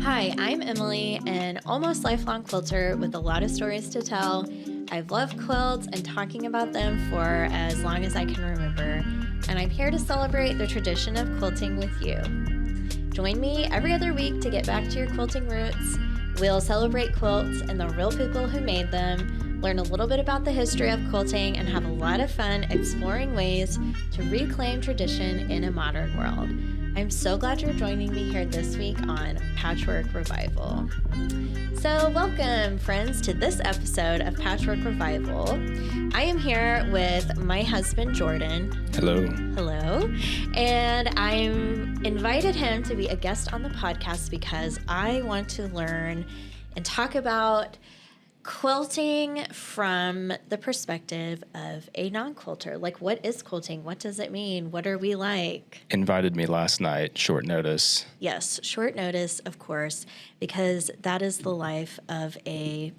Hi, I'm Emily, an almost lifelong quilter with a lot of stories to tell. I've loved quilts and talking about them for as long as I can remember, and I'm here to celebrate the tradition of quilting with you. Join me every other week to get back to your quilting roots. We'll celebrate quilts and the real people who made them, learn a little bit about the history of quilting, and have a lot of fun exploring ways to reclaim tradition in a modern world. I'm so glad you're joining me here this week on Patchwork Revival. So welcome, friends, to this episode of Patchwork Revival. I am here with my husband, Jordan. Hello. Hello. And I'm invited him to be a guest on the podcast because I want to learn and talk about quilting from the perspective of a non-quilter. Like, what is quilting? What does it mean? What are we like? Invited me last night, short notice. Yes, short notice, of course, because that is the life of a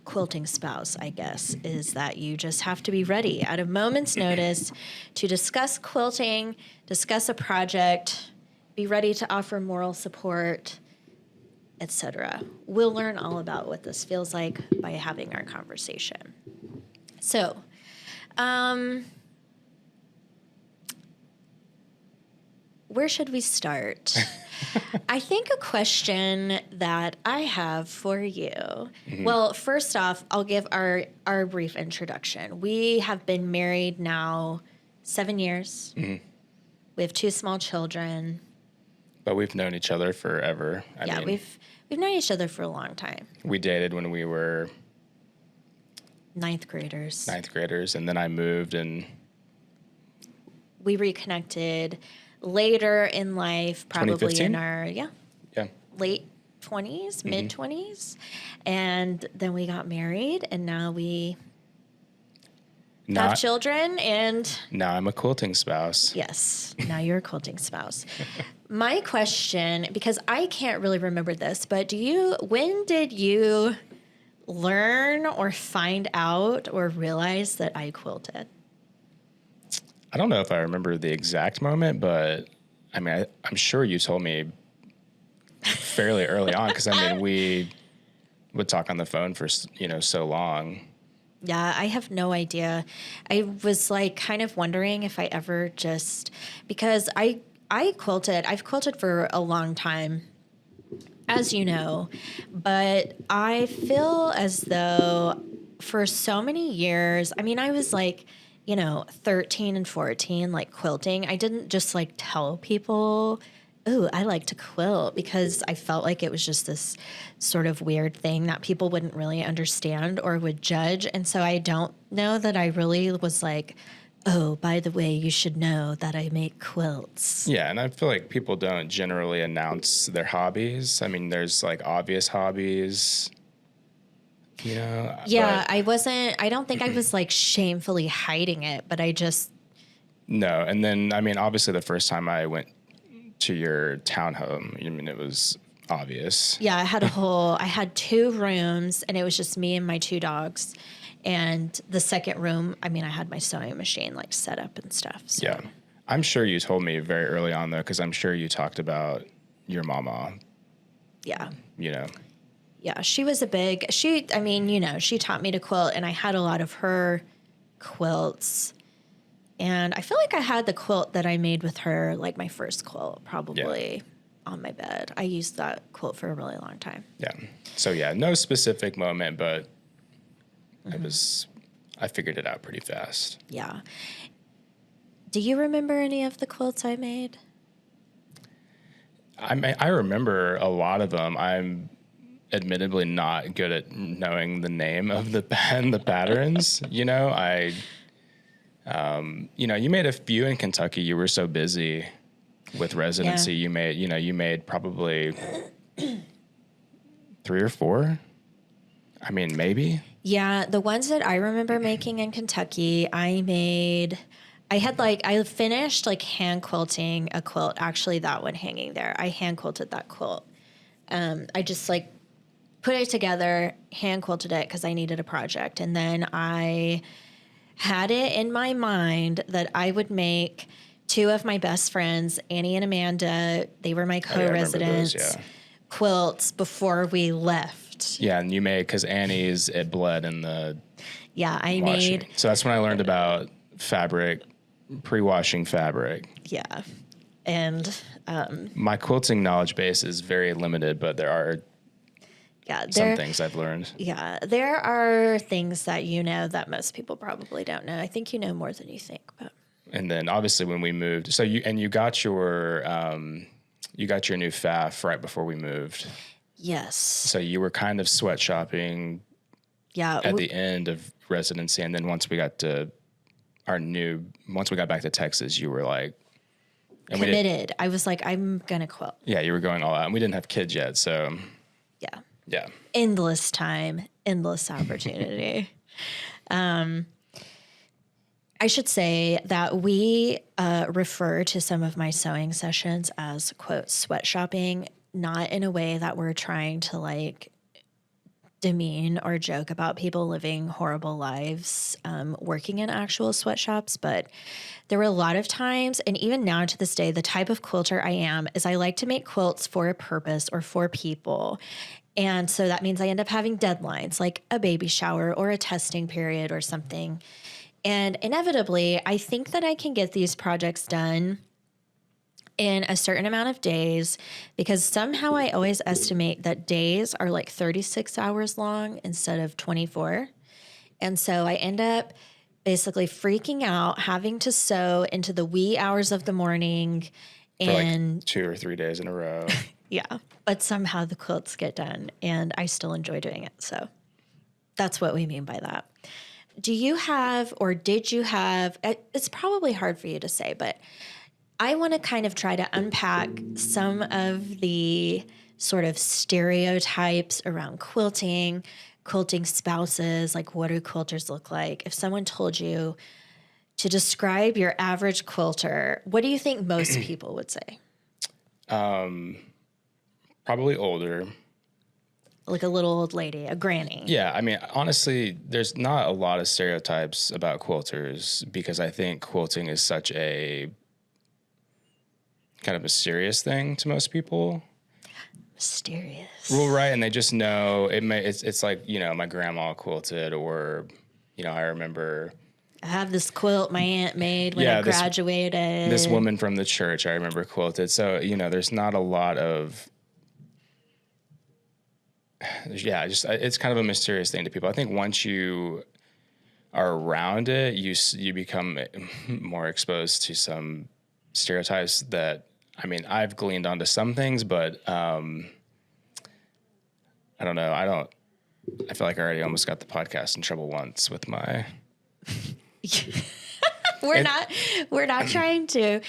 quilting spouse, I guess, is that you just have to be ready at a moment's notice to discuss quilting, discuss a project, be ready to offer moral support, etc. We'll learn all about what this feels like by having our conversation. So, where should we start? I think a question that I have for you. Mm-hmm. Well, first off, I'll give our brief introduction. We have been married now 7 years. Mm-hmm. We have 2 small children. But we've known each other forever. I mean, we've known each other for a long time. We dated when we were ninth graders, and then I moved and we reconnected later in life, probably in our late 20s, mid 20s, and then we got married, and now we have children, and now I'm a quilting spouse. Yes, now you're a quilting spouse. My question, because I can't really remember this, but when did you learn or find out or realize that I quilted? I don't know if I remember the exact moment, but I mean, I'm sure you told me fairly early on, because I mean, we would talk on the phone for, so long. Yeah, I have no idea. I was like kind of wondering if I ever because I've quilted for a long time, as you know, but I feel as though for so many years, I mean, I was like, 13 and 14, like quilting. I didn't just like tell people, ooh, I like to quilt, because I felt like it was just this sort of weird thing that people wouldn't really understand or would judge. And so I don't know that I really was like, oh, by the way, you should know that I make quilts. Yeah, and I feel like people don't generally announce their hobbies. I mean, there's like obvious hobbies, Yeah, I don't think I was like shamefully hiding it, but I just. No, and then, I mean, obviously the first time I went to your townhome, I mean, it was obvious. Yeah, I had 2 rooms, and it was just me and my 2 dogs. And the second room, I mean, I had my sewing machine like set up and stuff. So. Yeah. I'm sure you told me very early on, though, because I'm sure you talked about your mama. Yeah. Yeah, she was she taught me to quilt, and I had a lot of her quilts. And I feel like I had the quilt that I made with her, like my first quilt, probably on my bed. I used that quilt for a really long time. Yeah. So, yeah, no specific moment, but I figured it out pretty fast. Yeah. Do you remember any of the quilts I made? I remember a lot of them. I'm admittedly not good at knowing the name of the patterns. You made a few in Kentucky. You were so busy with residency. Yeah. You made probably 3 or 4. I mean, maybe. Yeah, the ones that I remember making in Kentucky, I finished like hand quilting a quilt. Actually, that one hanging there, I hand quilted that quilt. I just like put it together, hand quilted it because I needed a project. And then I had it in my mind that I would make 2 of my best friends, Annie and Amanda. They were my co-residents. quilts before we left. Yeah, and you made, because Annie's, it bled in the Yeah, I washing. made. So that's when I learned about fabric, pre-washing fabric. Yeah. And My quilting knowledge base is very limited, but there are some things I've learned. Yeah, there are things that you know that most people probably don't know. I think you know more than you think. But. And then obviously when we moved, so you got your new faff right before we moved. Yes. So you were kind of sweatshopping. Yeah. At the end of residency, and then once we got back to Texas, you were like committed. I was like, I'm gonna quilt. Yeah, you were going all out, and we didn't have kids yet, so yeah. Endless time, endless opportunity. I should say that we refer to some of my sewing sessions as, quote, sweat shopping, not in a way that we're trying to like demean or joke about people living horrible lives working in actual sweatshops, but there were a lot of times, and even now to this day, the type of quilter I am is I like to make quilts for a purpose or for people. And so that means I end up having deadlines like a baby shower or a testing period or something. And inevitably, I think that I can get these projects done in a certain amount of days because somehow I always estimate that days are like 36 hours long instead of 24. And so I end up basically freaking out, having to sew into the wee hours of the morning. And like 2 or 3 days in a row. Yeah, but somehow the quilts get done and I still enjoy doing it. So that's what we mean by that. Do you have, or did you have, it's probably hard for you to say, but I want to kind of try to unpack some of the sort of stereotypes around quilting spouses, like what do quilters look like? If someone told you to describe your average quilter, what do you think most people would say? Probably older. Like a little old lady, a granny. Yeah, I mean, honestly, there's not a lot of stereotypes about quilters because I think quilting is such a kind of mysterious thing to most people. Mysterious. Well, right, and they just know it's like, my grandma quilted, or I remember I have this quilt my aunt made when I graduated. This woman from the church I remember quilted. So, there's not a lot of it's kind of a mysterious thing to people. I think once you are around it, you become more exposed to some stereotypes that, I mean, I've gleaned onto some things, but I don't know. I feel like I already almost got the podcast in trouble once with my. We're not trying to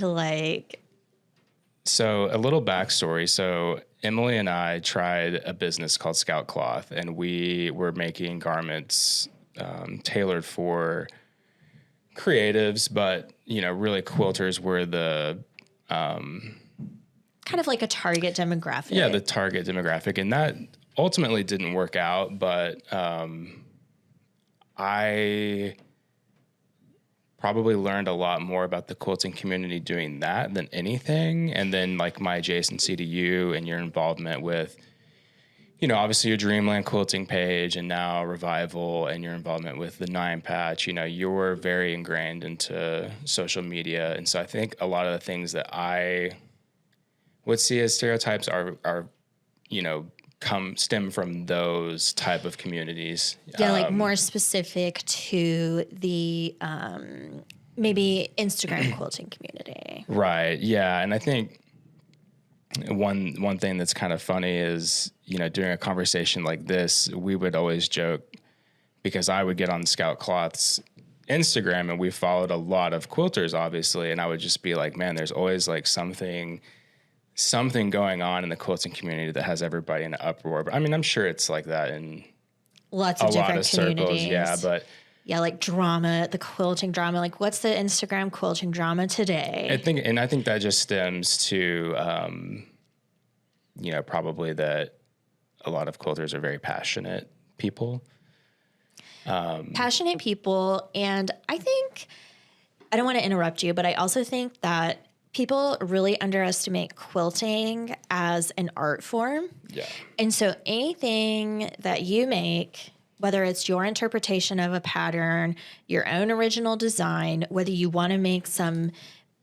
like. So a little backstory. So Emily and I tried a business called Scout Cloth, and we were making garments tailored for creatives, but really quilters were the kind of like a target demographic. Yeah, the target demographic, and that ultimately didn't work out. But I probably learned a lot more about the quilting community doing that than anything. And then like my adjacency to you and your involvement with, obviously your Dreamland quilting page and now Revival, and your involvement with the 9 Patch, you're very ingrained into social media. And so I think a lot of the things that I would see as stereotypes are stem from those type of communities. Yeah, like more specific to the maybe Instagram quilting community. Right. Yeah, and I think one thing that's kind of funny is during a conversation like this, we would always joke because I would get on Scout Cloth's Instagram and we followed a lot of quilters, obviously, and I would just be like, man, there's always like something going on in the quilting community that has everybody in an uproar. But I mean, I'm sure it's like that in lots of different communities. Circles. Yeah, but like drama, the quilting drama. Like, what's the Instagram quilting drama today? I think that just stems to, probably that a lot of quilters are very passionate people. Passionate people, and I don't want to interrupt you, but I also think that people really underestimate quilting as an art form. Yeah. And so anything that you make, whether it's your interpretation of a pattern, your own original design, whether you want to make some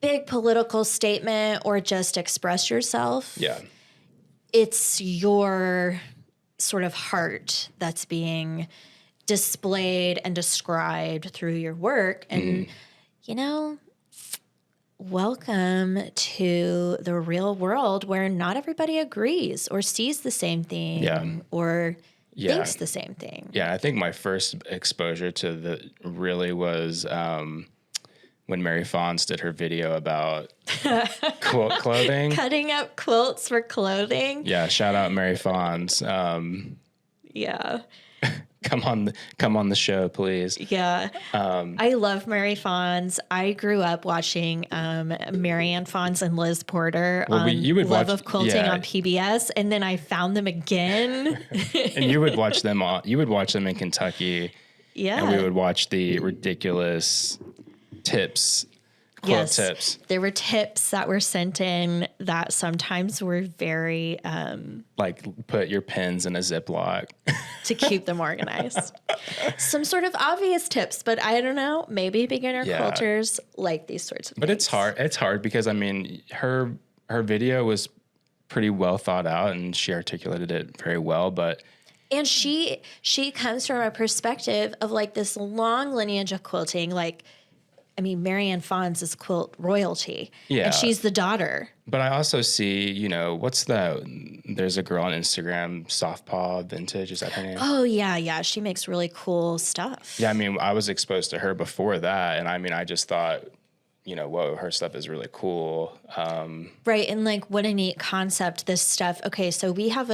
big political statement or just express yourself, Yeah. it's your sort of heart that's being displayed and described through your work. And, you know, welcome to the real world where not everybody agrees or sees the same thing or thinks the same thing. Yeah, I think my first exposure to the really was when Mary Fonz did her video about quilt clothing. Cutting up quilts for clothing. Yeah, shout out Mary Fonz. Yeah. Come on the show, please. Yeah. I love Mary Fonz. I grew up watching Marianne Fonz and Liz Porter on Love of Quilting on PBS, and then I found them again. And you would watch them in Kentucky. Yeah. And we would watch the ridiculous tips. Quilt tips. There were tips that were sent in that sometimes were very like put your pins in a Ziploc to keep them organized. Some sort of obvious tips, but I don't know. Maybe beginner quilters like these sorts of things. But it's hard. It's hard because I mean her video was pretty well thought out and she articulated it very well, but and she comes from a perspective of like this long lineage of quilting, like I mean, Marianne Fonz is quilt royalty. Yeah. And she's the daughter. But I also see, you know, there's a girl on Instagram, Softpaw Vintage, is that her name? Oh, yeah, yeah. She makes really cool stuff. Yeah, I mean, I was exposed to her before that. And I mean, I just thought, you know, whoa, her stuff is really cool. Right. And like, what a neat concept, this stuff. Okay, so we have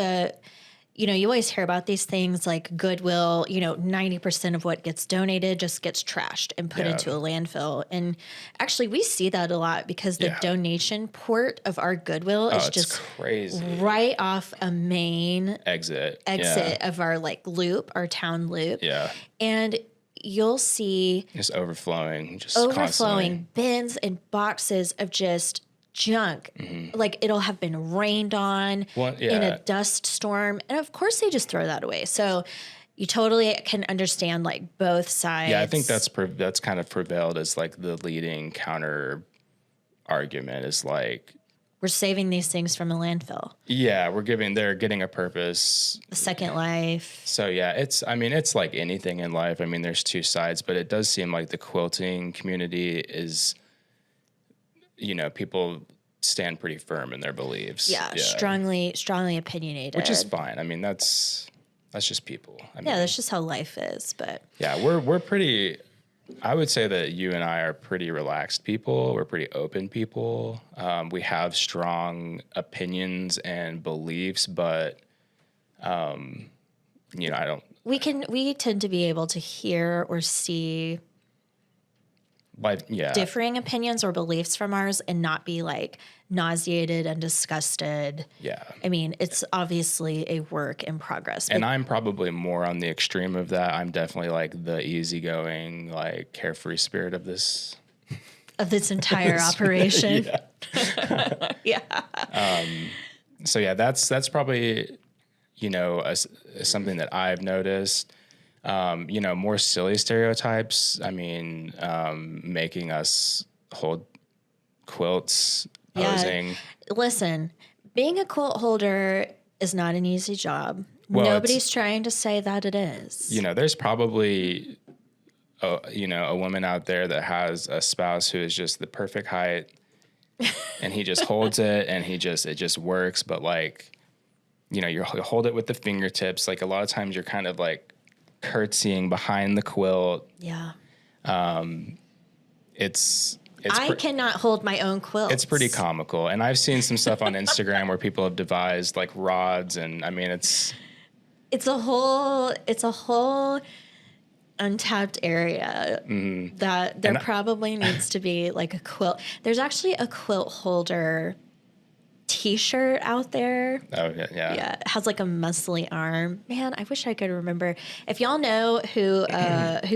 you know, you always hear about these things like Goodwill, you know, 90% of what gets donated just gets trashed and put into a landfill. And actually we see that a lot because the donation port of our Goodwill is just crazy. Right off a main exit of our like loop, our town loop. Yeah. And you'll see just overflowing constantly. Bins and boxes of just junk. Like it'll have been rained on in a dust storm, and of course they just throw that away. So you totally can understand like both sides. Yeah, I think that's kind of prevailed as like the leading counter argument is like we're saving these things from a landfill. Yeah, they're getting a purpose, a second life. So yeah, it's like anything in life. I mean, there's two sides, but it does seem like the quilting community is, you know, people stand pretty firm in their beliefs. Yeah. Strongly opinionated. Which is fine. I mean, that's just people. I mean, that's just how life is. But yeah, we're pretty. I would say that you and I are pretty relaxed people. We're pretty open people. We have strong opinions and beliefs, but you know, I don't. We tend to be able to hear or see differing opinions or beliefs from ours and not be like nauseated and disgusted. Yeah. I mean, it's obviously a work in progress. And I'm probably more on the extreme of that. I'm definitely like the easygoing, like carefree spirit of this entire operation. So yeah, that's probably, you know, something that I've noticed. You know, more silly stereotypes. I mean, making us hold quilts, posing. Yeah. Listen, being a quilt holder is not an easy job. Well, nobody's trying to say that it is. You know, there's probably, a woman out there that has a spouse who is just the perfect height, and he just holds it, and it just works. But like, you know, you hold it with the fingertips. Like a lot of times, you're kind of like curtsying behind the quilt. Yeah. I cannot hold my own quilt. It's pretty comical. And I've seen some stuff on Instagram where people have devised like rods, and I mean it's a whole untapped area that there probably needs to be like a quilt. There's actually a quilt holder T-shirt out there. Oh yeah. Yeah, it has like a muscly arm. Man, I wish I could remember. If y'all know who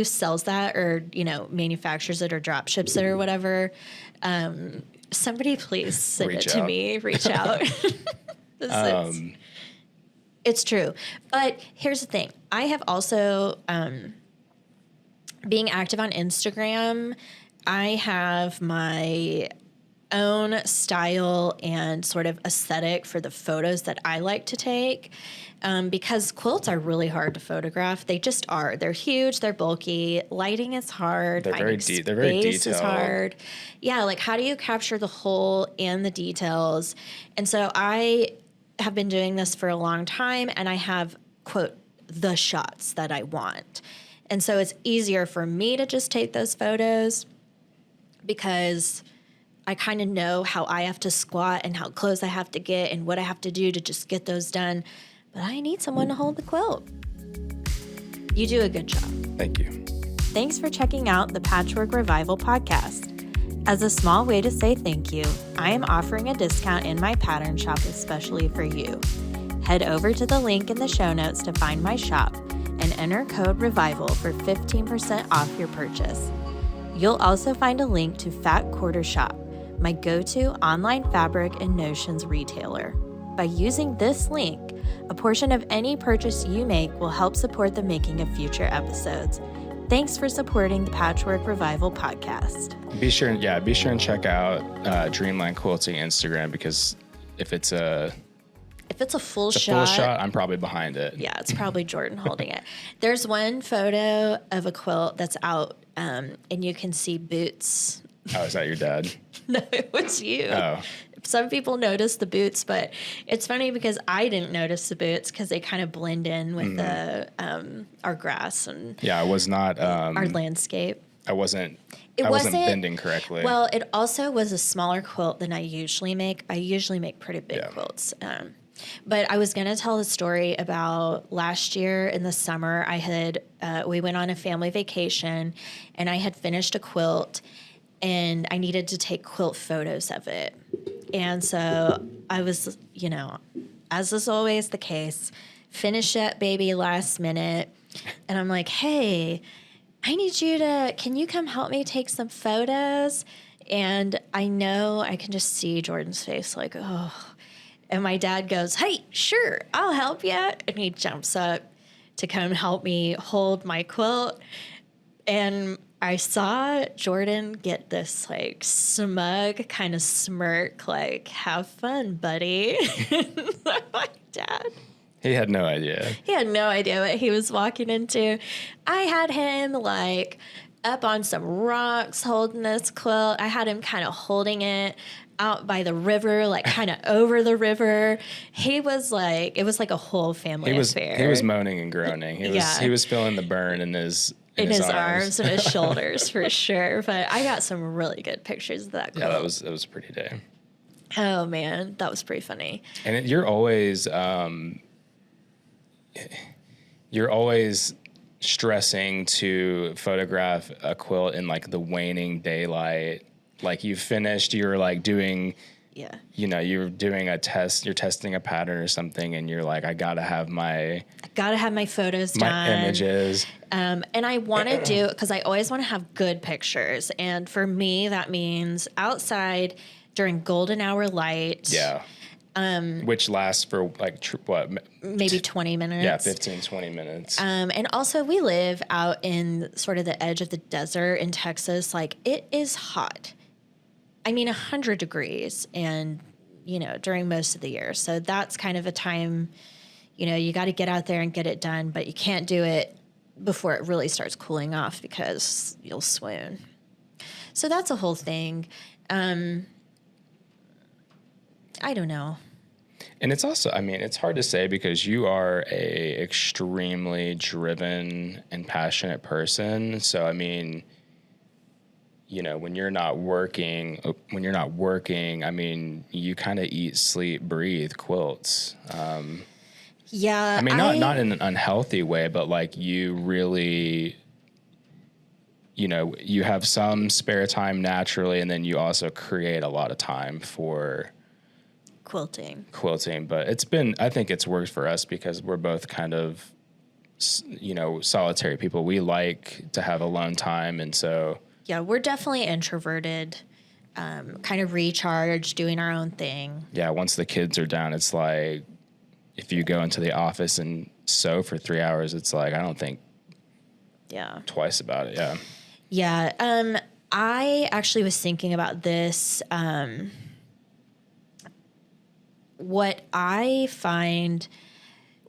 sells that or, you know, manufactures it or drop ships it or whatever, Somebody please send Reach it to out. me. Reach out. It's true. But here's the thing. I have also, being active on Instagram, I have my own style and sort of aesthetic for the photos that I like to take. Because quilts are really hard to photograph. They just are. They're huge. They're bulky. Lighting is hard. They're very Finding they're very space is detailed. hard. Yeah, like how do you capture the whole and the details? And so I have been doing this for a long time, and I have, quote, the shots that I want. And so it's easier for me to just take those photos because I kind of know how I have to squat and how close I have to get and what I have to do to just get those done. But I need someone to hold the quilt. You do a good job. Thank you. Thanks for checking out the Patchwork Revival podcast. As a small way to say thank you, I am offering a discount in my pattern shop especially for you. Head over to the link in the show notes to find my shop and enter code REVIVAL for 15% off your purchase. You'll also find a link to Fat Quarter Shop, my go-to online fabric and notions retailer. By using this link, a portion of any purchase you make will help support the making of future episodes. Thanks for supporting the Patchwork Revival podcast. Be sure and check out Dreamline Quilting Instagram, because if it's a full shot, I'm probably behind it. Yeah, it's probably Jordan holding it. There's one photo of a quilt that's out, and you can see boots. Oh, is that your dad? No, it was you. Oh. Some people notice the boots, but it's funny because I didn't notice the boots because they kind of blend in with the our grass and I was not our landscape. I wasn't bending correctly. Well, it also was a smaller quilt than I usually make. I usually make pretty big quilts. But I was going to tell the story about last year in the summer. We went on a family vacation, and I had finished a quilt, and I needed to take quilt photos of it. And so I was, as is always the case, finish that baby last minute. And I'm like, hey, can you come help me take some photos? And I know I can just see Jordan's face like, oh. And my dad goes, hey, sure, I'll help you. And he jumps up to come help me hold my quilt. And I saw Jordan get this like smug kind of smirk, like, have fun, buddy. My dad. He had no idea. He had no idea what he was walking into. I had him like up on some rocks holding this quilt. I had him kind of holding it out by the river, like kind of over the river. It was like a whole family affair. He was moaning and groaning. He was feeling the burn in his arms and his shoulders for sure. But I got some really good pictures of that quilt. Yeah, that was a pretty day. Oh man, that was pretty funny. And you're always stressing to photograph a quilt in like the waning daylight. Like you finished, you're like doing, you're doing a test, you're testing a pattern or something, and you're like, I gotta have my photos done, my images. And I want to do, because I always want to have good pictures. And for me, that means outside during golden hour light. Yeah. Which lasts for like, maybe 20 minutes. Yeah, 15, 20 minutes. And also we live out in sort of the edge of the desert in Texas. Like it is hot. 100 degrees and, during most of the year. So that's kind of a time, you got to get out there and get it done, but you can't do it before it really starts cooling off because you'll swoon. So that's a whole thing. I don't know. And it's also, it's hard to say because you are a extremely driven and passionate person. So, when you're not working, you kind of eat, sleep, breathe quilts. Yeah. Not in an unhealthy way, but like you really, you have some spare time naturally, and then you also create a lot of time for quilting. But I think it's worked for us because we're both kind of, solitary people. We like to have alone time. And so, yeah, we're definitely introverted. kind of recharge, doing our own thing. Yeah, once the kids are down, it's like if you go into the office and sew for 3 hours, it's like I don't think twice about it. Yeah. Yeah. I actually was thinking about this. What I find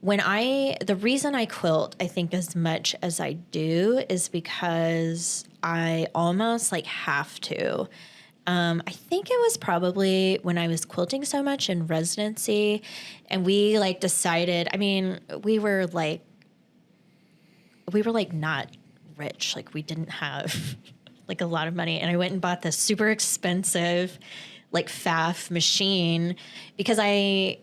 the reason I quilt, I think, as much as I do is because I almost like have to. I think it was probably when I was quilting so much in residency and we like decided, I mean, we were like not rich. Like we didn't have like a lot of money. And I went and bought this super expensive like FAF machine because I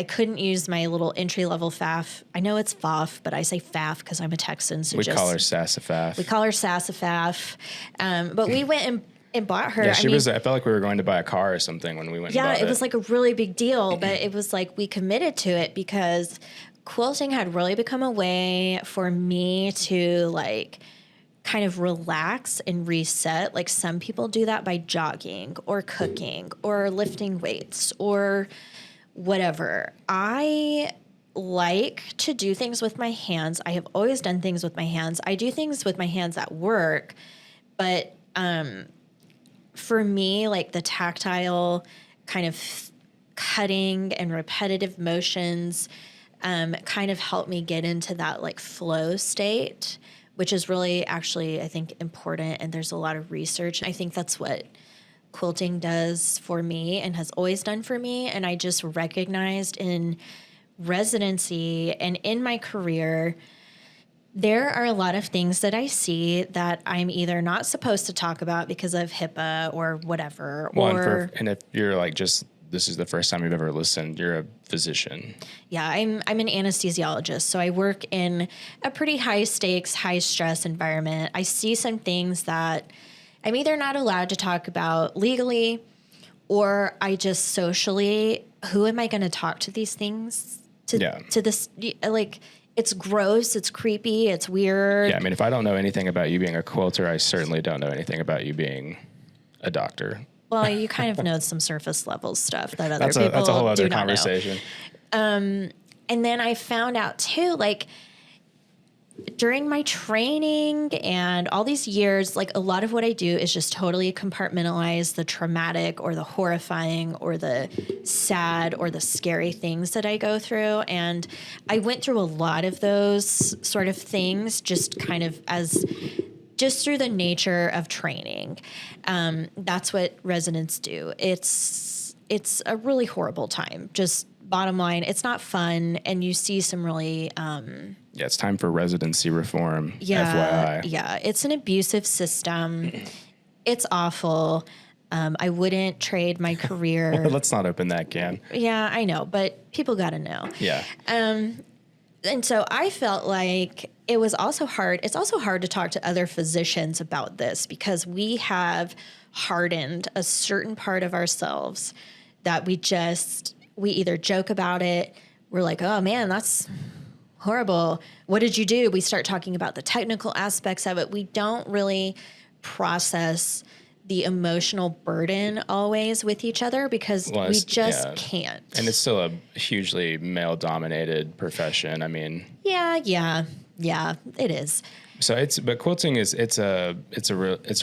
couldn't use my little entry level FAF. I know it's FAF, but I say FAF because I'm a Texan. So we call her Sassafaf. We call her Sassafaf. But we went and bought her. Yeah, I felt like we were going to buy a car or something when we went. Yeah, and bought it was like a really big deal, but it was like we committed to it because quilting had really become a way for me to like kind of relax and reset. Like some people do that by jogging or cooking or lifting weights or whatever. I like to do things with my hands. I have always done things with my hands. I do things with my hands at work, but for me, like the tactile kind of cutting and repetitive motions kind of help me get into that like flow state, which is really actually, I think, important. And there's a lot of research. I think that's what quilting does for me and has always done for me. And I just recognized in residency and in my career, there are a lot of things that I see that I'm either not supposed to talk about because of HIPAA or whatever. Well, and if you're like this is the first time you've ever listened, you're a physician. Yeah, I'm an anesthesiologist. So I work in a pretty high stakes, high stress environment. I see some things that I'm either not allowed to talk about legally or I just socially, who am I going to talk to these things to this? Like, it's gross, it's creepy, it's weird. Yeah, I mean, if I don't know anything about you being a quilter, I certainly don't know anything about you being a doctor. Well, you kind of know some surface level stuff that other people that's a whole other do not conversation. know. And then I found out too, like during my training and all these years, like a lot of what I do is just totally compartmentalize the traumatic or the horrifying or the sad or the scary things that I go through. And I went through a lot of those sort of things just kind of just through the nature of training. That's what residents do. It's a really horrible time. Just bottom line, it's not fun. And you see some really, yeah, it's time for residency reform. Yeah, FYI. yeah. It's an abusive system. It's awful. I wouldn't trade my career. Well, let's not open that can. Yeah, I know, but people got to know. Yeah. And so I felt like it was also hard. It's also hard to talk to other physicians about this because we have hardened a certain part of ourselves that we either joke about it. We're like, oh man, that's horrible. What did you do? We start talking about the technical aspects of it. We don't really process the emotional burden always with each other because we just can't. And it's still a hugely male-dominated profession. I mean, yeah, it is. So but quilting it's a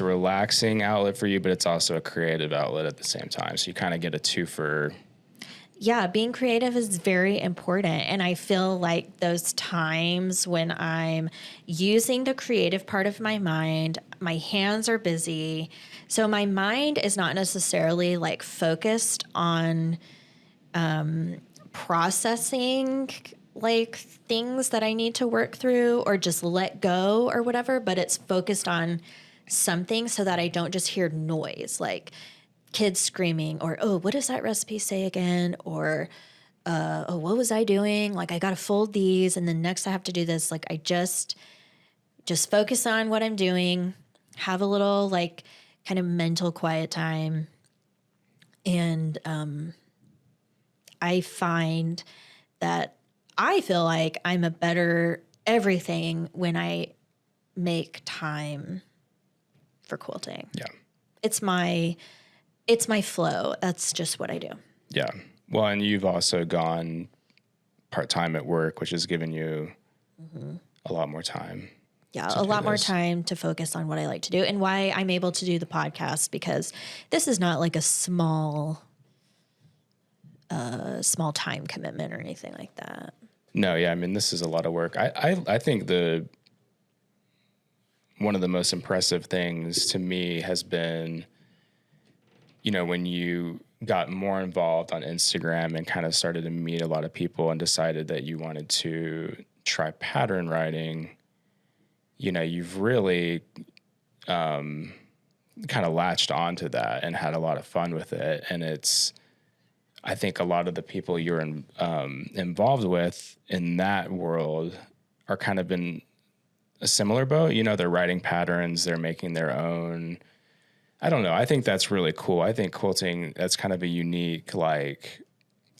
relaxing outlet for you, but it's also a creative outlet at the same time. So you kind of get a two-for. Yeah, being creative is very important. And I feel like those times when I'm using the creative part of my mind, my hands are busy. So my mind is not necessarily like focused on processing like things that I need to work through or just let go or whatever, but it's focused on something so that I don't just hear noise like kids screaming or, oh, what does that recipe say again? Or, oh, what was I doing? Like, I got to fold these and then next I have to do this. Like, I just focus on what I'm doing, have a little like kind of mental quiet time. And I find that I feel like I'm a better everything when I make time for quilting. Yeah. it's my flow. That's just what I do. Yeah. Well, and you've also gone part-time at work, which has given you a lot more time. Yeah, a lot more time to focus on what I like to do and why I'm able to do the podcast, because this is not like a small time commitment or anything like that. No, yeah, I mean, this is a lot of work. I think one of the most impressive things to me has been, when you got more involved on Instagram and kind of started to meet a lot of people and decided that you wanted to try pattern writing, you've really kind of latched onto that and had a lot of fun with it. And I think a lot of the people you're involved with in that world are kind of in a similar boat. They're writing patterns, they're making their own. I don't know. I think that's really cool. I think quilting, that's kind of a unique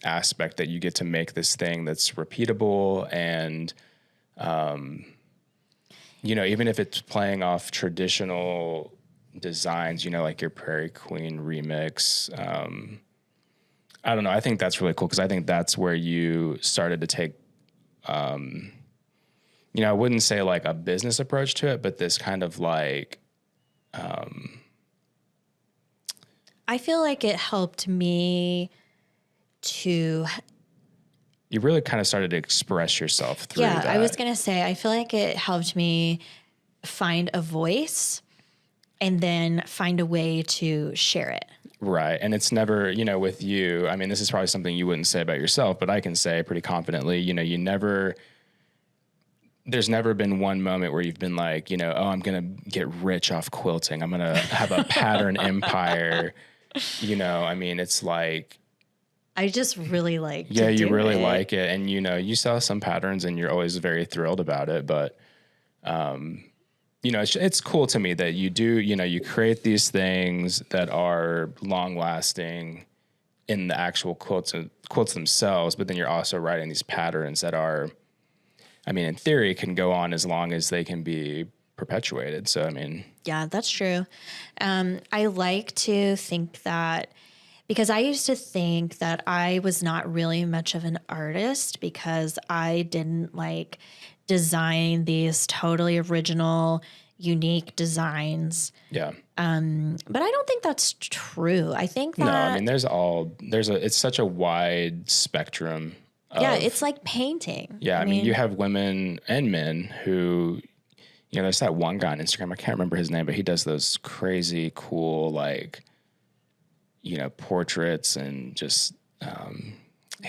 aspect that you get to make this thing that's repeatable and, even if it's playing off traditional designs, like your Prairie Queen remix, I don't know. I think that's really cool because I think that's where you started to take, I wouldn't say like a business approach to it, but this kind of I feel like it helped me to. You really kind of started to express yourself through that. Yeah, I was going to say, I feel like it helped me find a voice and then find a way to share it. Right. And it's never, with you, I mean, this is probably something you wouldn't say about yourself, but I can say pretty confidently, there's never been one moment where you've been like, oh, I'm going to get rich off quilting. I'm going to have a pattern empire. I mean, it's like. I just really like yeah, you really like it. And, you sell some patterns and you're always very thrilled about it. But, it's cool to me that you do, you create these things that are long lasting in the actual quilts themselves, but then you're also writing these patterns that are, I mean, in theory can go on as long as they can be perpetuated. So, I mean. Yeah, that's true. I like to think that, because I used to think that I was not really much of an artist because I didn't design these totally original, unique designs. Yeah. But I don't think that's true. I think that. No, I mean, it's such a wide spectrum. Yeah, it's like painting. Yeah, I mean, you have women and men who, there's that one guy on Instagram, I can't remember his name, but he does those crazy cool, portraits and just,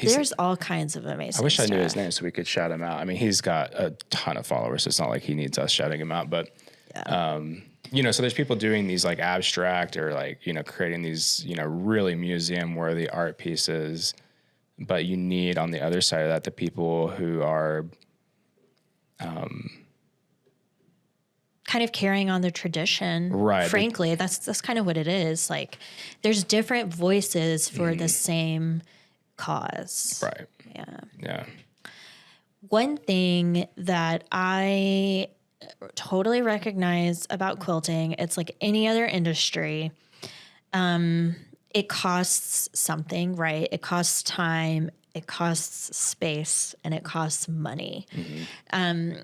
there's all kinds of amazing I wish stuff. I knew his name so we could shout him out. I mean, he's got a ton of followers, so it's not like he needs us shouting him out, but, so there's people doing these abstract or creating these, really museum worthy art pieces, but you need on the other side of that, the people who are, kind of carrying on the tradition. Right. Frankly, that's kind of what it is. There's different voices for the same cause. Right. Yeah. Yeah. One thing that I totally recognize about quilting, it's like any other industry. It costs something, right? It costs time, it costs space, and it costs money. And,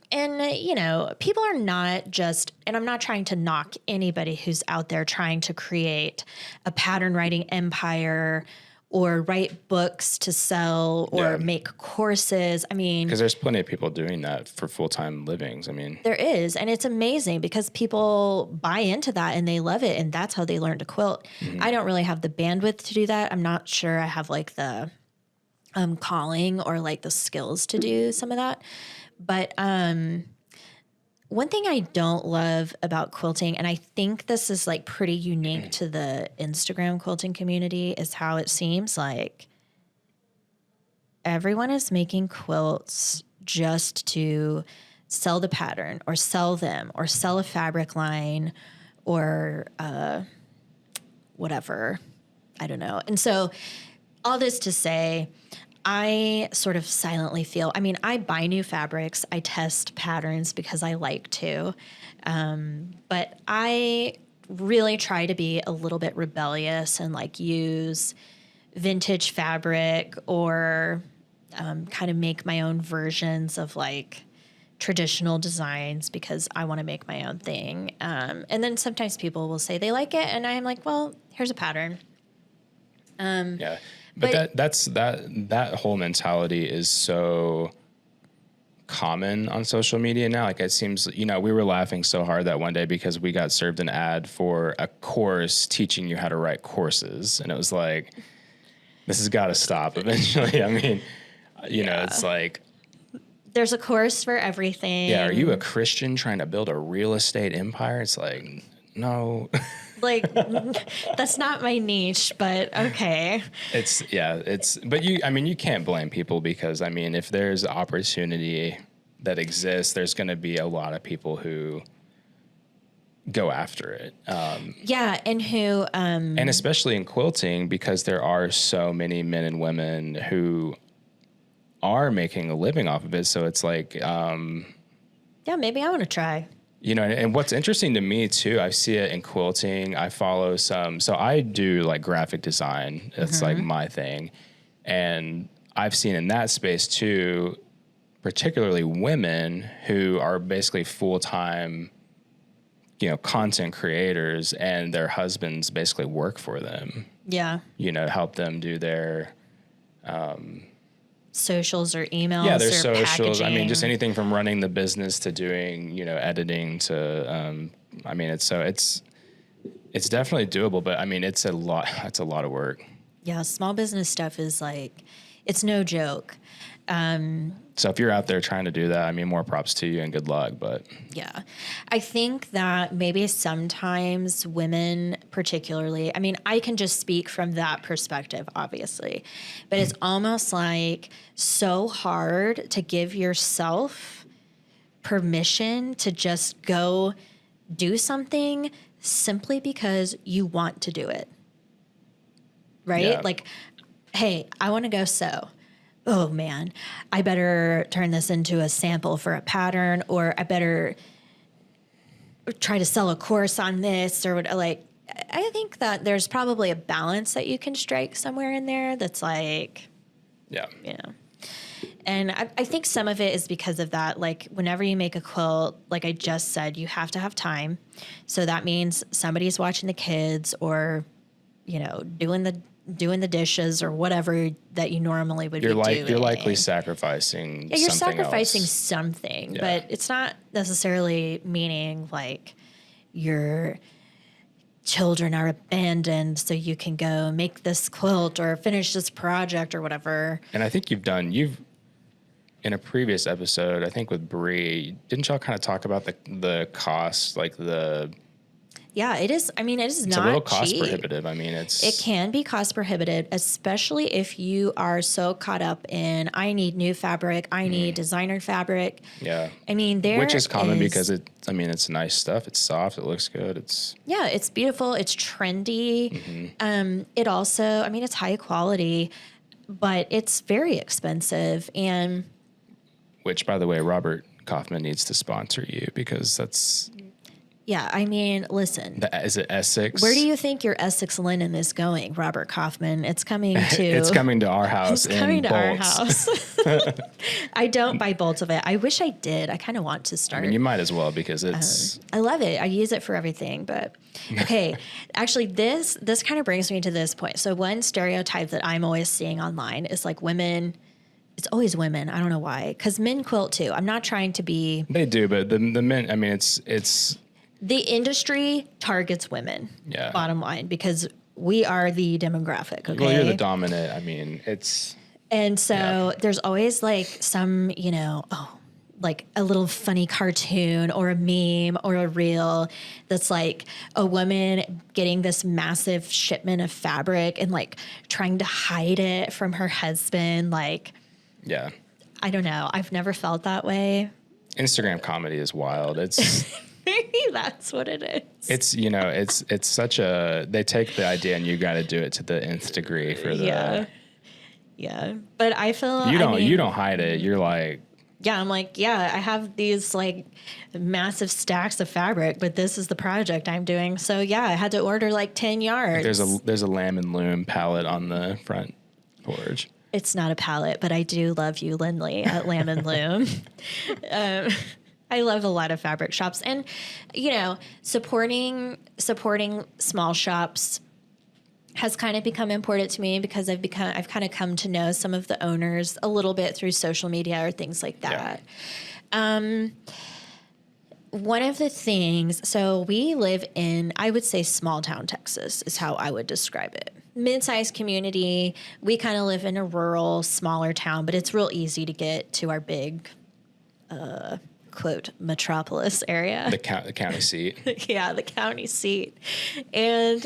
people are not just, and I'm not trying to knock anybody who's out there trying to create a pattern writing empire or write books to sell or make courses. I mean, because there's plenty of people doing that for full-time livings. I mean, there is. And it's amazing because people buy into that and they love it. And that's how they learn to quilt. I don't really have the bandwidth to do that. I'm not sure I have the calling or the skills to do some of that. But one thing I don't love about quilting, and I think this is pretty unique to the Instagram quilting community, is how it seems like everyone is making quilts just to sell the pattern or sell them or sell a fabric line or whatever. I don't know. And so all this to say, I sort of silently feel, I buy new fabrics, I test patterns because I like to, but I really try to be a little bit rebellious and like use vintage fabric or kind of make my own versions of like traditional designs because I want to make my own thing. And then sometimes people will say they like it, and I'm like, well, here's a pattern. Yeah. But that whole mentality is so common on social media now. Like it seems, we were laughing so hard that one day because we got served an ad for a course teaching you how to write courses. And it was like, this has got to stop eventually. I mean, it's like, there's a course for everything. Yeah. Are you a Christian trying to build a real estate empire? It's like, no. Like, that's not my niche, but okay. But you can't blame people because, if there's opportunity that exists, there's going to be a lot of people who go after it. And who, and especially in quilting, because there are so many men and women who are making a living off of it. So it's like, maybe I want to try. And what's interesting to me too, I see it in quilting. I follow so I do like graphic design. It's like my thing. And I've seen in that space too, particularly women who are basically full-time, content creators, and their husbands basically work for them. Yeah. Help them do their, socials or emails. Yeah, there's or socials. packaging. Just anything from running the business to doing, editing to, it's definitely doable, but it's a lot. It's a lot of work. Yeah, small business stuff is like, it's no joke. So if you're out there trying to do that, more props to you and good luck. But yeah, I think that maybe sometimes women particularly, I can just speak from that perspective, obviously, but it's almost like so hard to give yourself permission to just go do something simply because you want to do it. Right? Yeah. Like, hey, I want to go sew. Oh man, I better turn this into a sample for a pattern, or I better try to sell a course on this, or like, I think that there's probably a balance that you can strike somewhere in there that's like, yeah. And I think some of it is because of that. Like whenever you make a quilt, like I just said, you have to have time. So that means somebody's watching the kids or, doing the dishes or whatever that you normally would be doing. You're likely sacrificing you're something sacrificing else. something, Yeah. but it's not necessarily meaning like your children are abandoned so you can go make this quilt or finish this project or whatever. And I think you've in a previous episode, I think with Bree, didn't y'all kind of talk about the cost, like the... Yeah, it is. It is it's not a little cost cheap. prohibitive. It can be cost prohibitive, especially if you are so caught up in, I need new fabric, I need designer fabric. Yeah. Which is common because it's nice stuff. It's soft. It looks good. Yeah, it's beautiful. It's trendy. It also, it's high quality, but it's very expensive. And which, by the way, Robert Kaufman needs to sponsor you because that's... Yeah, listen. Is it Essex? Where do you think your Essex linen is going, Robert Kaufman? It's coming to... It's coming to our house. It's coming to our bolts. house. I don't buy bolts of it. I wish I did. I kind of want to start. You might as well because it's... I love it. I use it for everything. But, okay. Actually, this kind of brings me to this point. So one stereotype that I'm always seeing online is like women... It's always women. I don't know why. Because men quilt too. I'm not trying to be... They do, but the men... it's... The industry targets women, yeah. Bottom line, because we are the demographic, okay? Well, you're the dominant. It's... And so there's always like some, like a little funny cartoon or a meme or a reel that's like a woman getting this massive shipment of fabric and like trying to hide it from her husband. Like, yeah. I don't know. I've never felt that way. Instagram comedy is wild. It's... Maybe that's what it is. It's such a, they take the idea and you got to do it to the nth degree for the... Yeah. But I feel... You don't hide it. You're like... Yeah, I'm like, yeah, I have these like massive stacks of fabric, but this is the project I'm doing. So yeah, I had to order like 10 yards. There's a lamb and loom pallet on the front porch. It's not a palette, but I do love you, Lindley, at Lamb and Loom. I love a lot of fabric shops, and you know, supporting small shops has kind of become important to me because I've kind of come to know some of the owners a little bit through social media or things like that. Yeah. One of the things, so we live in, I would say, small town Texas is how I would describe it. Mid-sized community. We kind of live in a rural, smaller town, but it's real easy to get to our big, quote, metropolis area. The county seat. Yeah, the county seat. And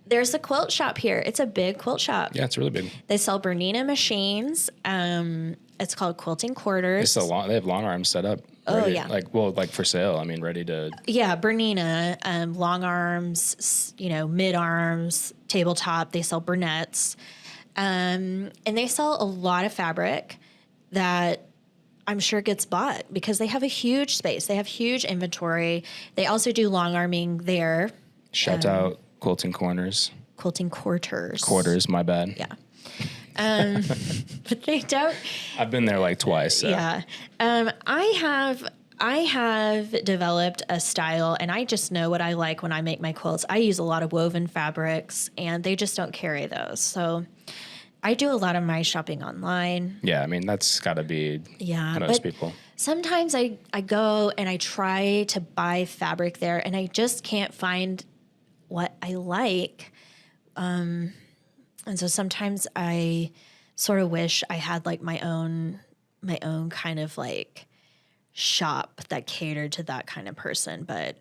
there's a quilt shop here. It's a big quilt shop. Yeah, it's really big. They sell Bernina machines. It's called Quilting Quarters. They have long arms set up. Ready, like for sale. I mean, ready to. Yeah, Bernina, long arms, mid arms, tabletop. They sell burnettes, and they sell a lot of fabric that I'm sure gets bought because they have a huge space. They have huge inventory. They also do long arming there. Shout out Quilting Corners. Quilting Quarters. Quarters, my bad. Yeah. But they don't. I've been there like twice. So. Yeah. I have developed a style, and I just know what I like when I make my quilts. I use a lot of woven fabrics, and they just don't carry those. So I do a lot of my shopping online. Yeah, I mean, that's got to be most people. Sometimes I go and I try to buy fabric there, and I just can't find what I like. And so sometimes I sort of wish I had like my own kind of like shop that catered to that kind of person. But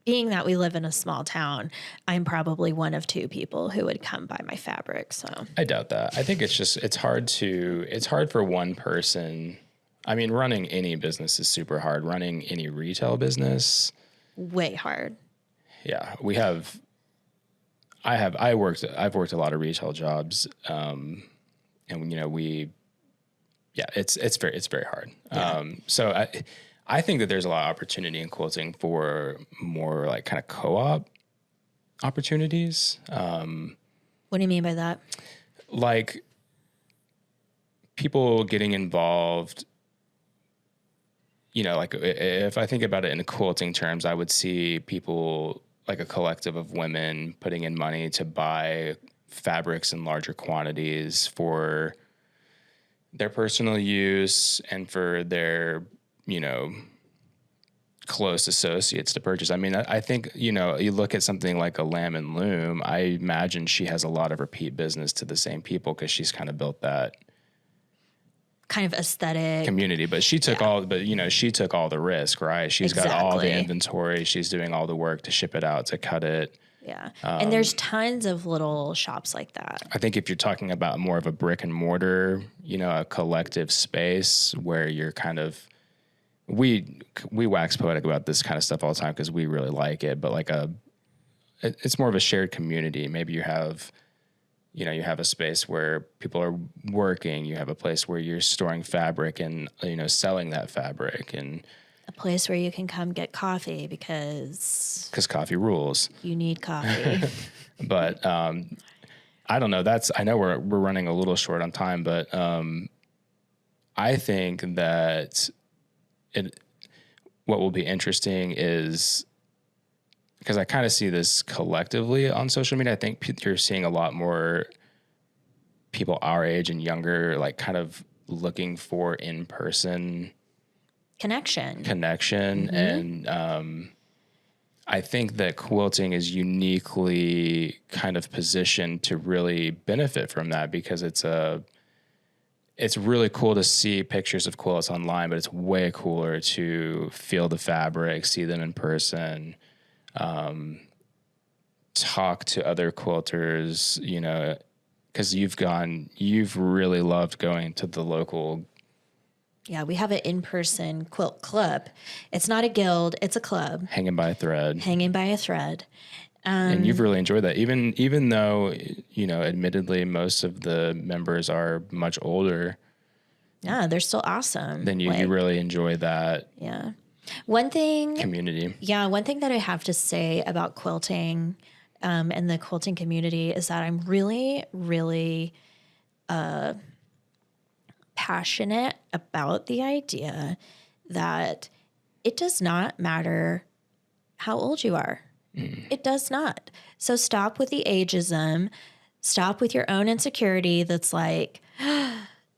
being that we live in a small town, I'm probably one of two people who would come buy my fabric. So I doubt that. I think it's hard for one person. I mean, running any business is super hard. Running any retail business, way hard. Yeah, I've worked a lot of retail jobs, and it's very hard. Yeah. So I think that there's a lot of opportunity in quilting for more like kind of co-op opportunities. What do you mean by that? Like people getting involved. Like if I think about it in quilting terms, I would see people like a collective of women putting in money to buy fabrics in larger quantities for their personal use and for their, close associates to purchase. I mean, I think, you look at something like a Lamb and Loom, I imagine she has a lot of repeat business to the same people because she's kind of built that kind of aesthetic community, but she took all the risk, right? She's got all the inventory. She's doing all the work to ship it out, to cut it. Yeah. And there's tons of little shops like that. I think if you're talking about more of a brick and mortar, a collective space where you're kind of, we wax poetic about this kind of stuff all the time because we really like it, but it's more of a shared community. Maybe you have a space where people are working. You have a place where you're storing fabric and, selling that fabric, and a place where you can come get coffee because coffee rules. You need coffee. But I don't know. I know we're running a little short on time, but I think that what will be interesting is, because I kind of see this collectively on social media, I think you're seeing a lot more people our age and younger, like kind of looking for in-person connection. Mm-hmm. And I think that quilting is uniquely kind of positioned to really benefit from that, because it's really cool to see pictures of quilts online, but it's way cooler to feel the fabric, see them in person, talk to other quilters, because you've really loved going to the local. Yeah, we have an in-person quilt club. It's not a guild, it's a club. Hanging by a thread. And you've really enjoyed that, even though, admittedly most of the members are much older. Yeah, they're still awesome. then you really enjoy that yeah. One thing community. Yeah, one thing that I have to say about quilting and the quilting community is that I'm really, really passionate about the idea that it does not matter how old you are. It does not. So stop with the ageism. Stop with your own insecurity that's like,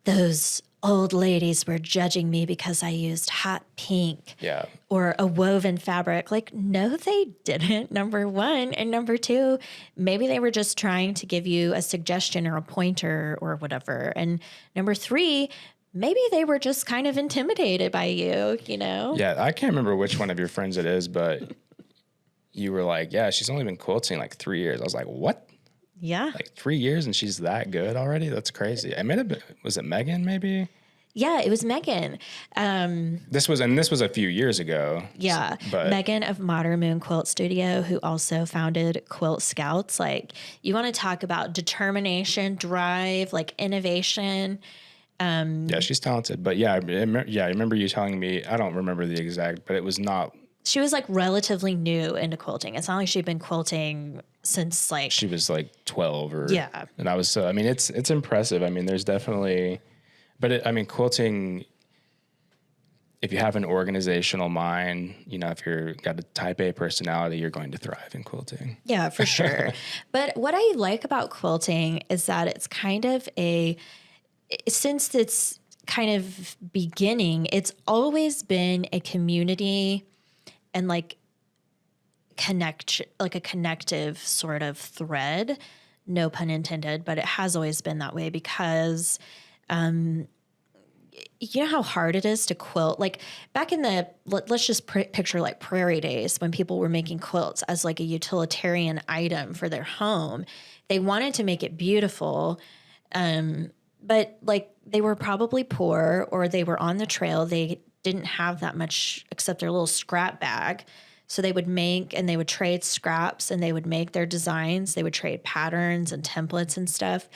those old ladies were judging me because I used hot pink Yeah. or a woven fabric. Like, no, they didn't, number one. And number two, maybe they were just trying to give you a suggestion or a pointer or whatever. And number three, maybe they were just kind of intimidated by you, you know? Yeah. I can't remember which one of your friends it is, but you were like, yeah, she's only been quilting like 3 years. I was like, what? Yeah. Like 3 years and she's that good already? That's crazy. I may have been, was it Megan maybe? Yeah, it was Megan. This was a few years ago. Yeah. But Megan of Modern Moon Quilt Studio, who also founded Quilt Scouts. Like, you want to talk about determination, drive, like innovation. yeah, she's talented. But yeah, I remember you telling me, I don't remember the exact, but it was not. She was like relatively new into quilting. It's not like she'd been quilting since like. She was like 12 or. Yeah. And I was so, I mean, it's impressive. I mean, there's definitely, but quilting, if you have an organizational mind, you know, if you're got a type A personality, you're going to thrive in quilting. Yeah, for sure. But what I like about quilting is that it's kind of since its kind of beginning, it's always been a community and like a connective sort of thread, no pun intended, but it has always been that way because you know how hard it is to quilt? Like back in let's just picture like prairie days when people were making quilts as like a utilitarian item for their home. They wanted to make it beautiful, but like they were probably poor or they were on the trail. They didn't have that much except their little scrap bag. So they would make and they would trade scraps and they would make their designs. They would trade patterns and templates and stuff.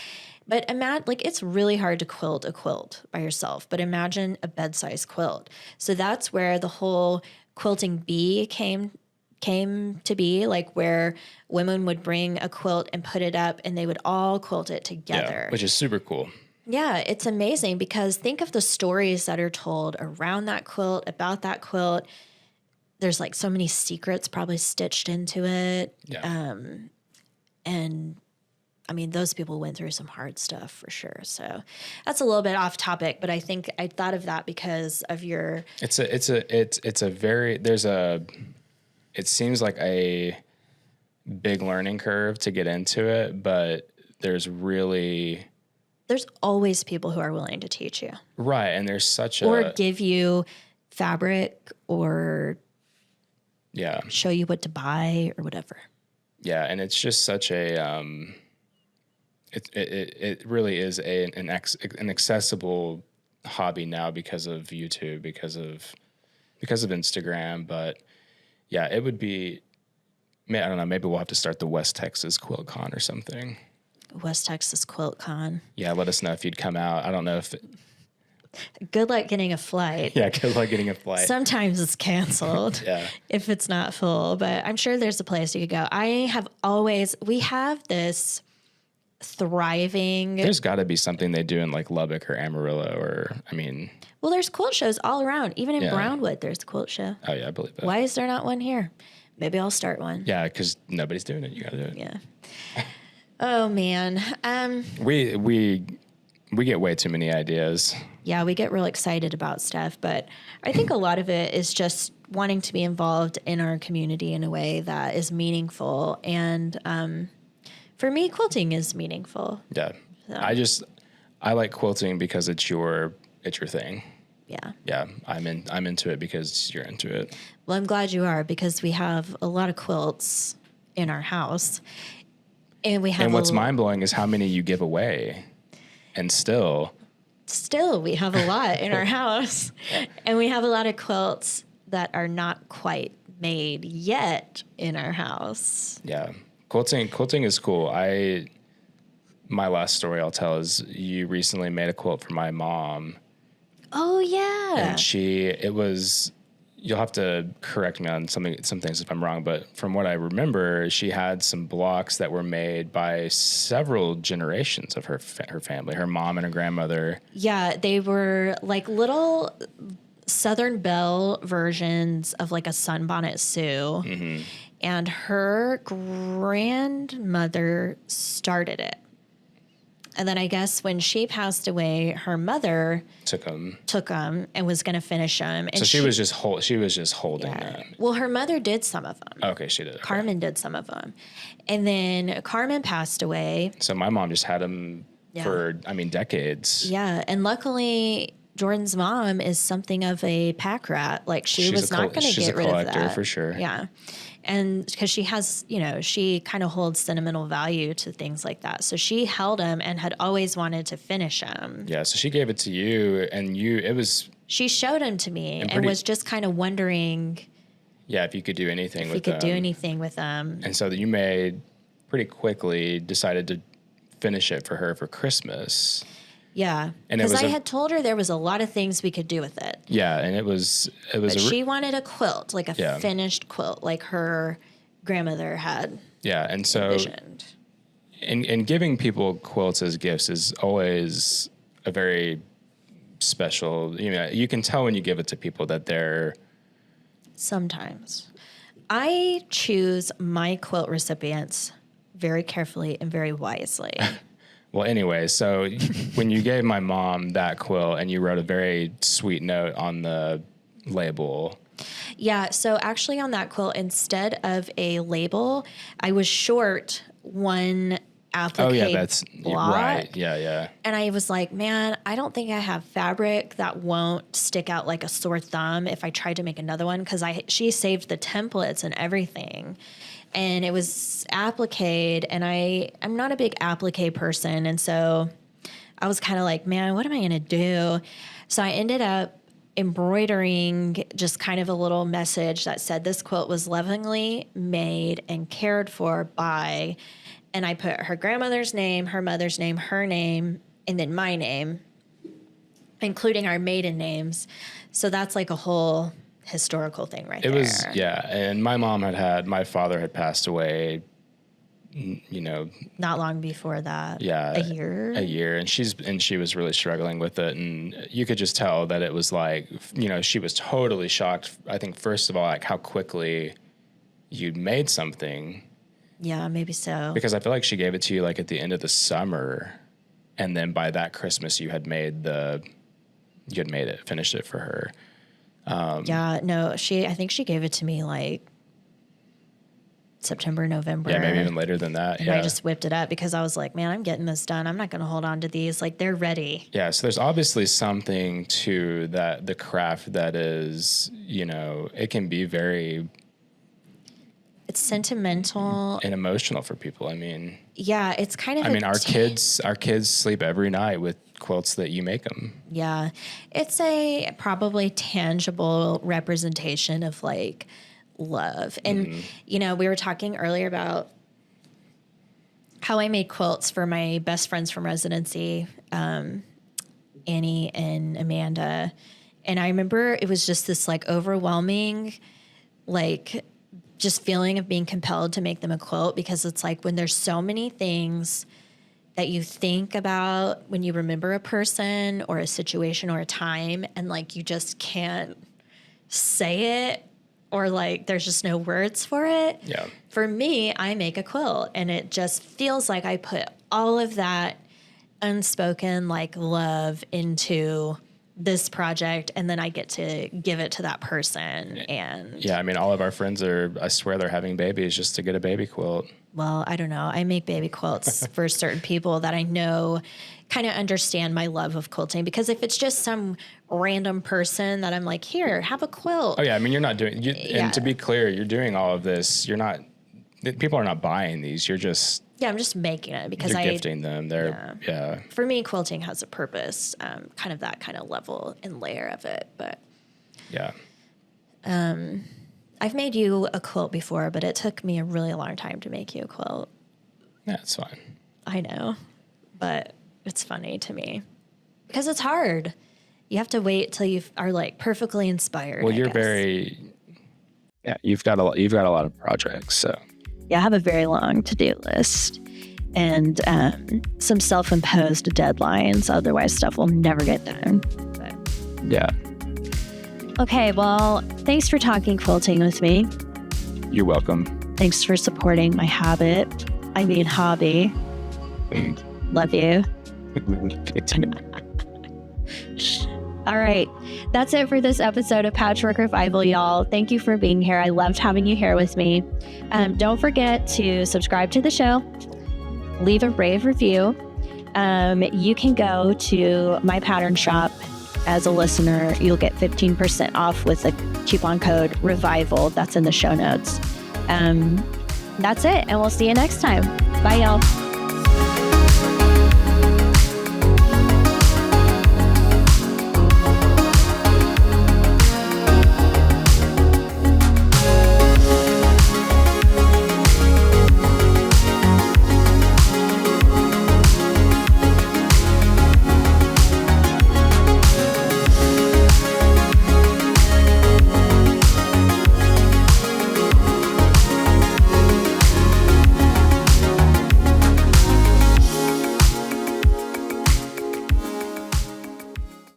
But imagine, like, it's really hard to quilt a quilt by yourself, but imagine a bed-sized quilt. So that's where the whole quilting bee came to be, like where women would bring a quilt and put it up and they would all quilt it together. Yeah, which is super cool. Yeah, it's amazing because think of the stories that are told around that quilt, about that quilt. There's like so many secrets probably stitched into it. Yeah. And I mean, those people went through some hard stuff for sure. So that's a little bit off topic, but I think I thought of that because of your. It seems like a big learning curve to get into it, but there's always people who are willing to teach you. Right. And there's or give you fabric or yeah, show you what to buy or whatever. Yeah. And it's just such a, it really is an accessible hobby now because of YouTube, because of Instagram. But yeah, it would be, I don't know, maybe we'll have to start the West Texas Quilt Con or something. West Texas Quilt Con. Yeah, let us know if you'd come out. I don't know if... Good luck getting a flight. Yeah, good luck getting a flight. Sometimes it's canceled yeah. if it's not full, but I'm sure there's a place you could go. We have this thriving... There's got to be something they do in like Lubbock or Amarillo Well, there's quilt shows all around. Even in Brownwood, there's a quilt show. Oh, yeah, I believe that. Why is there not one here? Maybe I'll start one. Yeah, because nobody's doing it. You got to do it. Yeah. Oh, man. We get way too many ideas. Yeah, we get real excited about stuff, but I think a lot of it is just wanting to be involved in our community in a way that is meaningful. And for me, quilting is meaningful. Yeah. So. I like quilting because it's your thing. Yeah. Yeah, I'm into it because you're into it. Well, I'm glad you are because we have a lot of quilts in our house. And what's mind-blowing is how many you give away. And still we have a lot in our house. And we have a lot of quilts that are not quite made yet in our house. Yeah. Quilting is cool. My last story I'll tell is you recently made a quilt for my mom Oh, yeah. And you'll have to correct me on some things if I'm wrong, but from what I remember, she had some blocks that were made by several generations of her family, her mom and her grandmother. Yeah, they were like little Southern Belle versions of like a sunbonnet Sue. Mm-hmm. And her grandmother started it. And then I guess when she passed away, her mother took them and was going to finish them. And so she was just holding them. Well, her mother did some of them. Okay, she did. Okay. Carmen did some of them. And then Carmen passed away. So my mom just had them for, decades. Yeah. And luckily, Jordan's mom is something of a pack rat. Like she was not going to get rid of that. She's a collector for sure. Yeah. And because she has, she kind of holds sentimental value to things like that. So she held them and had always wanted to finish them. Yeah. So she gave it to you and she showed them to me and was just kind of wondering. Yeah. If you could do anything with them. If you could do anything with them. And so you pretty quickly decided to finish it for her for Christmas. Yeah, because I had told her there was a lot of things we could do with it. Yeah, and it was. But she wanted a quilt, like a finished quilt, like her grandmother had. Yeah, and so envisioned. And giving people quilts as gifts is always a very special. You can tell when you give it to people that they're. Sometimes, I choose my quilt recipients very carefully and very wisely. Well, anyway, so when you gave my mom that quilt and you wrote a very sweet note on the label. Yeah, so actually on that quilt, instead of a label, I was short one applique. Oh, yeah, that's block. Right. Yeah. And I was like, man, I don't think I have fabric that won't stick out like a sore thumb if I tried to make another one, because she saved the templates and everything. And it was appliqued, and I'm not a big applique person. And so I was kind of like, man, what am I going to do? So I ended up embroidering just kind of a little message that said this quilt was lovingly made and cared for by, and I put her grandmother's name, her mother's name, her name, and then my name, including our maiden names. So that's like a whole historical thing right there. It was, and my father had passed away, not long before that. Yeah. A year. And she was really struggling with it. And you could just tell that it was like, she was totally shocked. I think, first of all, like how quickly you'd made something. Yeah, maybe so. Because I feel like she gave it to you like at the end of the summer. And then by that Christmas, you had finished it for her. I think she gave it to me like September, November. Yeah, maybe even later than that. And I just whipped it up because I was like, man, I'm getting this done. I'm not going to hold on to these. Like, they're ready. Yeah, so there's obviously something to the craft that is, it can be very... It's sentimental. And emotional for people. I mean... Yeah, it's kind of... our kids sleep every night with quilts that you make them. Yeah. It's a probably tangible representation of like love. And, we were talking earlier about how I made quilts for my best friends from residency, Annie and Amanda. And I remember it was just this like overwhelming, like just feeling of being compelled to make them a quilt, because it's like when there's so many things that you think about when you remember a person or a situation or a time, and like you just can't say it, or like there's just no words for it. Yeah. For me, I make a quilt, and it just feels like I put all of that unspoken like love into this project, and then I get to give it to that person. And yeah, all of our friends I swear they're having babies just to get a baby quilt. Well, I don't know. I make baby quilts for certain people that I know kind of understand my love of quilting, because if it's just some random person that I'm like, here, have a quilt. Oh yeah. You're not doing, and to be clear, you're doing all of this. People are not buying these. You're just, I'm just making it because you're gifting them. They're, For me, quilting has a purpose, kind of that kind of level and layer of it. But yeah. I've made you a quilt before, but it took me a really long time to make you a quilt. Yeah, it's fine. I know, but it's funny to me because it's hard. You have to wait till you are like perfectly inspired. Well, I you're guess. you've got a lot of projects. So Yeah, I have a very long to-do list and some self-imposed deadlines. Otherwise, stuff will never get done. But, yeah, okay, well, thanks for talking quilting with me. you're welcome. Thanks for supporting my hobby. Love you. All right. That's it for this episode of Patchwork Revival, y'all. Thank you for being here. I loved having you here with me. Don't forget to subscribe to the show. Leave a rave review. You can go to my pattern shop as a listener. You'll get 15% off with the coupon code REVIVAL. That's in the show notes. That's it. And we'll see you next time. Bye, y'all.